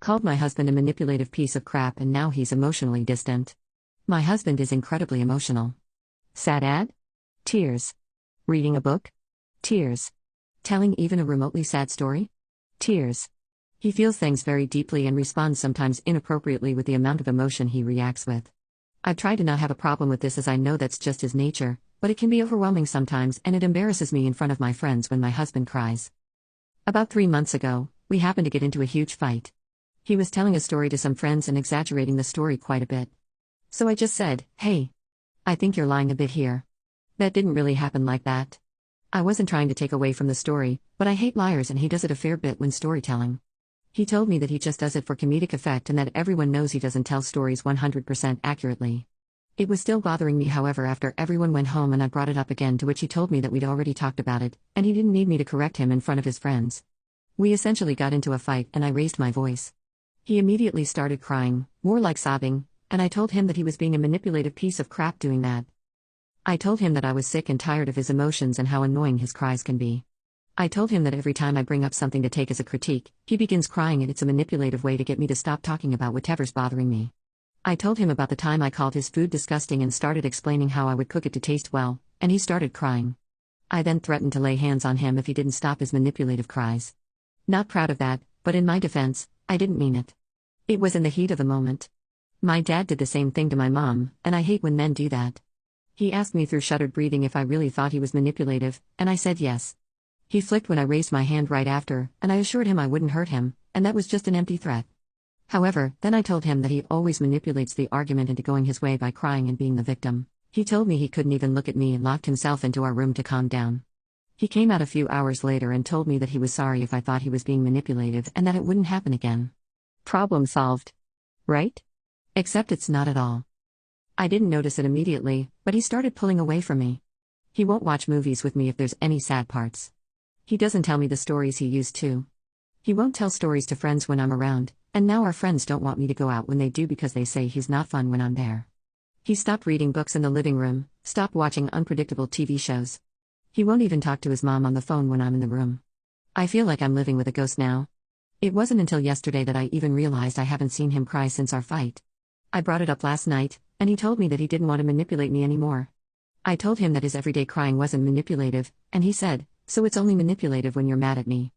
Called my husband a manipulative piece of crap and now he's emotionally distant. My husband is incredibly emotional. Sad ad? Tears. Reading a book? Tears. Telling even a remotely sad story? Tears. He feels things very deeply and responds sometimes inappropriately with the amount of emotion he reacts with. I've tried to not have a problem with this as I know that's just his nature, but it can be overwhelming sometimes and it embarrasses me in front of my friends when my husband cries. About 3 months ago, we happened to get into a huge fight. He was telling a story to some friends and exaggerating the story quite a bit. So I just said, "Hey, I think you're lying a bit here. That didn't really happen like that." I wasn't trying to take away from the story, but I hate liars and he does it a fair bit when storytelling. He told me that he just does it for comedic effect and that everyone knows he doesn't tell stories 100% accurately. It was still bothering me, however, after everyone went home and I brought it up again, to which he told me that we'd already talked about it, and he didn't need me to correct him in front of his friends. We essentially got into a fight and I raised my voice. He immediately started crying, more like sobbing, and I told him that he was being a manipulative piece of crap doing that. I told him that I was sick and tired of his emotions and how annoying his cries can be. I told him that every time I bring up something to take as a critique, he begins crying and it's a manipulative way to get me to stop talking about whatever's bothering me. I told him about the time I called his food disgusting and started explaining how I would cook it to taste well, and he started crying. I then threatened to lay hands on him if he didn't stop his manipulative cries. Not proud of that, but in my defense, I didn't mean it. It was in the heat of the moment. My dad did the same thing to my mom, and I hate when men do that. He asked me through shuttered breathing if I really thought he was manipulative, and I said yes. He flicked when I raised my hand right after, and I assured him I wouldn't hurt him, and that was just an empty threat. However, then I told him that he always manipulates the argument into going his way by crying and being the victim. He told me he couldn't even look at me and locked himself into our room to calm down. He came out a few hours later and told me that he was sorry if I thought he was being manipulative and that it wouldn't happen again. Problem solved. Right? Except it's not at all. I didn't notice it immediately, but he started pulling away from me. He won't watch movies with me if there's any sad parts. He doesn't tell me the stories he used to. He won't tell stories to friends when I'm around, and now our friends don't want me to go out when they do because they say he's not fun when I'm there. He stopped reading books in the living room, stopped watching unpredictable TV shows. He won't even talk to his mom on the phone when I'm in the room. I feel like I'm living with a ghost now. It wasn't until yesterday that I even realized I haven't seen him cry since our fight. I brought it up last night, and he told me that he didn't want to manipulate me anymore. I told him that his everyday crying wasn't manipulative, and he said, "So it's only manipulative when you're mad at me."